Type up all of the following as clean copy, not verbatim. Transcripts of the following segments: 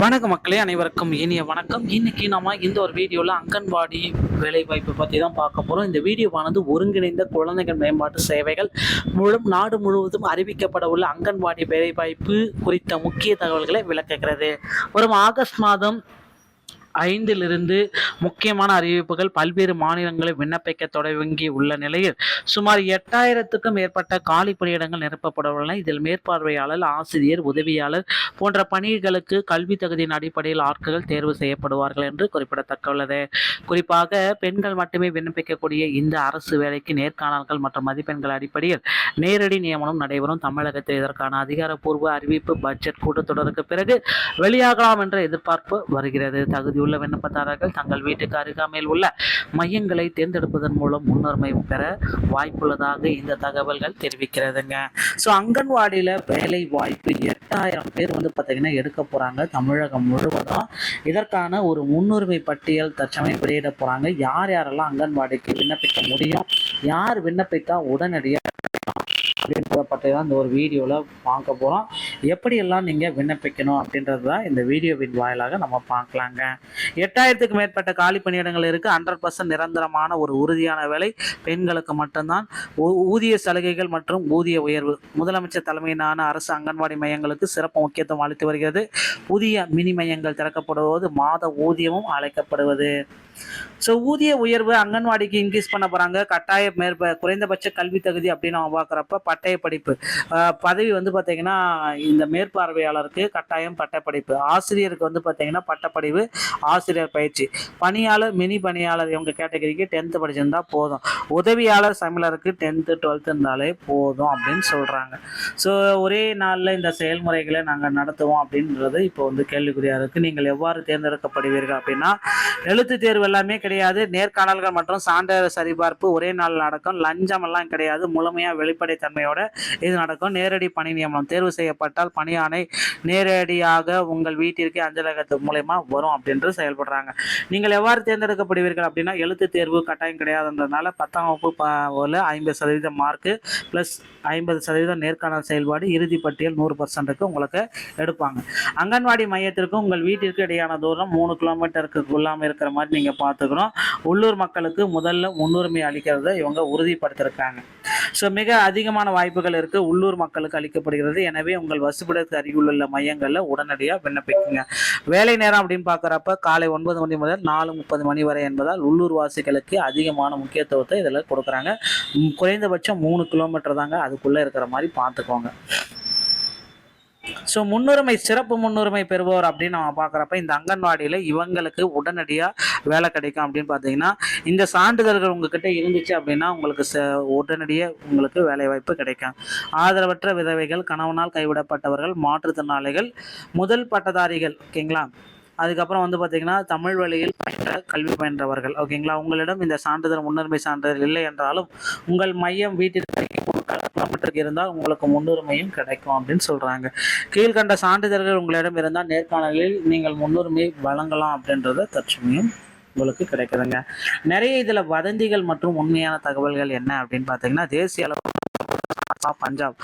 வணக்க மக்களே, அனைவருக்கும் இனிய வணக்கம். இன்னைக்கு நம்ம இந்த ஒரு வீடியோவில் அங்கன்வாடி வேலைவாய்ப்பு பற்றி தான் பார்க்க போகிறோம். இந்த வீடியோவானது ஒருங்கிணைந்த குழந்தைகள் மேம்பாட்டு சேவைகள் நாடு முழுவதும் அறிவிக்கப்பட உள்ள அங்கன்வாடி வேலைவாய்ப்பு குறித்த முக்கிய தகவல்களை விளக்குகிறது. வரும் ஆகஸ்ட் மாதம் 5 முக்கியமான அறிவிப்புகள் பல்வேறு மாநிலங்களில் விண்ணப்பிக்க தொடங்கி உள்ள நிலையில் சுமார் 8000க்கும் மேற்பட்ட காலி பணியிடங்கள் நிரப்பப்பட உள்ளன. இதில் மேற்பார்வையாளர், ஆசிரியர், உதவியாளர் போன்ற பணிகளுக்கு கல்வி தகுதியின் அடிப்படையில் ஆட்கள் தேர்வு செய்யப்படுவார்கள் என்று குறிப்பிடத்தக்கது. குறிப்பாக பெண்கள் மட்டுமே விண்ணப்பிக்கக்கூடிய இந்த அரசு வேலைக்கு நேர்காணல்கள் மற்றும் மதிப்பெண்கள் அடிப்படையில் நேரடி நியமனம் நடைபெறும். தமிழகத்தில் இதற்கான அதிகாரப்பூர்வ அறிவிப்பு பட்ஜெட் கூட்டத்தொடருக்கு பிறகு வெளியாகலாம் என்ற எதிர்பார்ப்பு வருகிறது. தகுதி உள்ள விண்ணப்பதாரர்கள் தங்கள் வீட்டுக்கு அருகாமையில் உள்ள மையங்களை தேர்ந்தெடுப்பதன் மூலம் முன்னுரிமை பெற வாய்ப்புள்ளதாக இந்த தகவல்கள் தெரிவிக்கிறதுங்க. ஸோ அங்கன்வாடியில் வேலை வாய்ப்பு 8000 பேர் பார்த்தீங்கன்னா எடுக்க போகிறாங்க தமிழகம் முழுவதும். இதற்கான ஒரு முன்னுரிமை பட்டியல் தற்சமயம் வெளியிட போகிறாங்க. யார் யாரெல்லாம் அங்கன்வாடிக்கு விண்ணப்பிக்க முடியும், யார் விண்ணப்பித்தா உடனடியாக அப்படின்றத பற்றி தான் இந்த ஒரு வீடியோவில் பார்க்க போகிறோம். எப்படியெல்லாம் நீங்கள் விண்ணப்பிக்கணும் அப்படின்றது தான் இந்த வீடியோவின் வாயிலாக நம்ம பார்க்கலாங்க. 8000க்கும் மேற்பட்ட காலி பணியிடங்கள் இருக்குது. 100% நிரந்தரமான ஒரு உறுதியான வேலை பெண்களுக்கு மட்டும்தான். ஊதிய சலுகைகள் மற்றும் ஊதிய உயர்வு முதலமைச்சர் தலைமையிலான அரசு அங்கன்வாடி மையங்களுக்கு சிறப்பு முக்கியத்துவம் அளித்து வருகிறது. புதிய மினி மையங்கள் திறக்கப்படுவது மாத ஊதியமும் அழைக்கப்படுவது. ஸோ ஊதிய உயர்வு அங்கன்வாடிக்கு இன்க்ரீஸ் பண்ண போகிறாங்க. கட்டாய குறைந்தபட்ச கல்வி தகுதி அப்படின்னு நம்ம பார்க்குறப்ப பட்டய படிப்பு பதவி பார்த்திங்கன்னா இந்த மேற்பார்வையாளருக்கு கட்டாயம் பட்டப்படிப்பு, ஆசிரியருக்கு பார்த்திங்கன்னா பட்டப்படிவு, ஆசிரியர் பயிற்சி, பணியாளர், மினி பணியாளர் இவங்க கேட்டகரிக்கு 10th படிச்சிருந்தா போதும். உதவியாளர் சமையலருக்கு 10th 12th இருந்தாலே போதும் அப்படின்னு சொல்கிறாங்க. ஸோ ஒரே நாளில் இந்த செயல்முறைகளை நாங்கள் நடத்துவோம் அப்படின்றது இப்போ கேள்விக்குறியாக இருக்குது. நீங்கள் எவ்வாறு தேர்ந்தெடுக்கப்படுவீர்கள் அப்படின்னா, எழுத்து தேர்வு எல்லாமே கிடையாது. நேர்காணல்கள் மற்றும் சான்றிதழ் சரிபார்ப்பு ஒரே நாள் நடக்கும். லஞ்சம் எல்லாம் கிடையாது. முழுமையாக வெளிப்படைத்தன்மையோட இது நடக்கும். நேரடி பணி நியமனம் தேர்வு செய்யப்பட்டால் பணியாணை நேரடியாக உங்கள் வீட்டிற்கு அஞ்சலகத்து மூலமா வரும் அப்படின்ட்டு செயல்படுறாங்க. நீங்கள் எவ்வாறு தேர்ந்தெடுக்கப்படுவீர்கள் அப்படின்னா, எழுத்து தேர்வு கட்டாயம் கிடையாதுன்றதுனால 10ஆம் வகுப்பு 50% மார்க்கு ப்ளஸ் 50% நேர்காணல் செயல்பாடு, இறுதி பட்டியல் 100%க்கு உங்களுக்கு எடுப்பாங்க. அங்கன்வாடி மையத்திற்கும் உங்கள் வீட்டிற்கு இடையான தூரம் 3 கிலோமீட்டருக்கு உள்ளாமல் இருக்கிற மாதிரி நீங்கள் பார்த்துக்கணும். உள்ளூர் மக்களுக்கு முதல்ல முன்னுரிமை அளிக்கிறத இவங்க உறுதிப்படுத்திருக்காங்க. ஸோ மிக அதிகமான வாய்ப்புகள் இருக்குது உள்ளூர் மக்களுக்கு அளிக்கப்படுகிறது. எனவே உங்கள் வசிப்பிடத்துக்கு அருகில் உள்ள மையங்களில் உடனடியாக விண்ணப்பிக்குங்க. வேலை நேரம் அப்படின்னு பார்க்குறப்ப காலை 9 மணி முதல் 4:30 மணி வரை என்பதால் உள்ளூர் வாசிகளுக்கு அதிகமான முக்கியத்துவத்தை இதில் கொடுக்குறாங்க. குறைந்தபட்சம் 3 கிலோமீட்டர் தாங்க அதுக்குள்ளே இருக்கிற மாதிரி பார்த்துக்கோங்க. ஸோ சிறப்பு முன்னுரிமை பெறுபவர் அப்படின்னு நம்ம பார்க்குறப்ப இந்த அங்கன்வாடியில் இவங்களுக்கு உடனடியாக வேலை கிடைக்கும் அப்படின்னு பார்த்தீங்கன்னா, இந்த சான்றிதழ்கள் உங்ககிட்ட இருந்துச்சு அப்படின்னா உங்களுக்கு உடனடியாக உங்களுக்கு வேலை வாய்ப்பு கிடைக்கும். ஆதரவற்ற விதவைகள், கணவனால் கைவிடப்பட்டவர்கள், மாற்றுத்திறனாளிகள், முதல் பட்டதாரிகள், ஓகேங்களா, அதுக்கப்புறம் பார்த்திங்கன்னா தமிழ் வழியில் கல்வி பயின்றவர்கள், ஓகேங்களா. உங்களிடம் இந்த சான்றிதழ் முன்னுரிமை சான்றிதழ் இல்லை என்றாலும் உங்கள் மையம் வீட்டிற்கு கிலோமீட்டருக்கு இருந்தால் உங்களுக்கு முன்னுரிமையும் கிடைக்கும் அப்படின்னு சொல்கிறாங்க. கீழ்கண்ட சான்றிதழ்கள் உங்களிடம் இருந்தால் நேர்காணலில் நீங்கள் முன்னுரிமை வழங்கலாம் அப்படின்றத தற்சமயம் உங்களுக்கு கிடைக்குதுங்க. நிறைய இதில் வதந்திகள் மற்றும் உண்மையான தகவல்கள் என்ன அப்படின்னு பார்த்தீங்கன்னா, தேசிய அளவு பஞ்சாப்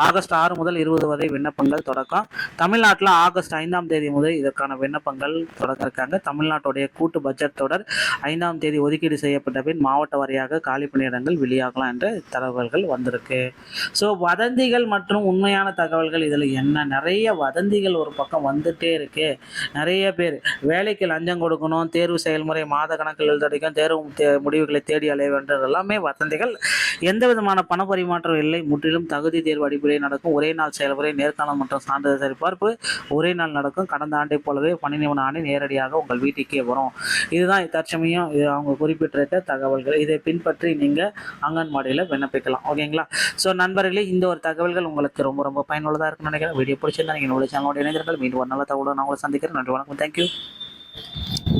ஆகஸ்ட் 6 முதல் 20 வரை விண்ணப்பங்கள் தொடக்கம். தமிழ்நாட்டில் ஆகஸ்ட் 5ஆம் தேதி முதல் இதற்கான விண்ணப்பங்கள் தொடங்க இருக்காங்க. தமிழ்நாட்டுடைய கூட்டு பட்ஜெட் தொடர் 5ஆம் தேதி ஒதுக்கீடு செய்யப்பட்ட பின் மாவட்ட வாரியாக காலி பணியிடங்கள் வெளியாகலாம் என்ற தகவல்கள் வந்திருக்கு. ஸோ வதந்திகள் மற்றும் உண்மையான தகவல்கள் இதில் என்ன, நிறைய வதந்திகள் ஒரு பக்கம் வந்துட்டே இருக்கு. நிறைய பேர் வேலைக்கு லஞ்சம் கொடுக்கணும், தேர்வு செயல்முறை மாத கணக்கில் எழுதடிக்கும், தேர்வு முடிவுகளை தேடி அலைய வேண்டும், எல்லாமே வதந்திகள். எந்த விதமான பண பரிமாற்றம் இல்லை. முற்றிலும் தகுதி தேர்வு அடிப்படையில் நடக்கும். ஒரே நாள் செயல்முறை, நேர்காணல் மற்றும் சான்றிதழ் சரிபார்ப்பு ஒரே நாள் நடக்கும். கடந்த ஆண்டை போலவே பணி நியமன ஆணை நேரடியாக உங்கள் வீட்டுக்கே வரும். இதுதான் தற்சமயம் அவங்க குறிப்பிட்டிருக்க தகவல்கள். இதை பின்பற்றி நீங்கள் அங்கன்வாடியில் விண்ணப்பிக்கலாம், ஓகேங்களா. ஸோ நண்பர்களே, இந்த ஒரு தகவல்கள் உங்களுக்கு ரொம்ப ரொம்ப பயனுள்ளதாக இருக்குன்னு நினைக்கிறேன். வீடியோ பிடிச்சிருந்தா நீங்கள் உங்களுடைய சேனலோட இணைந்திருங்கள். மீண்டும் ஒரு நல்ல தகவலோடு நான் உங்களை சந்திக்கிறேன். நன்றி, வணக்கம், தேங்க்யூ.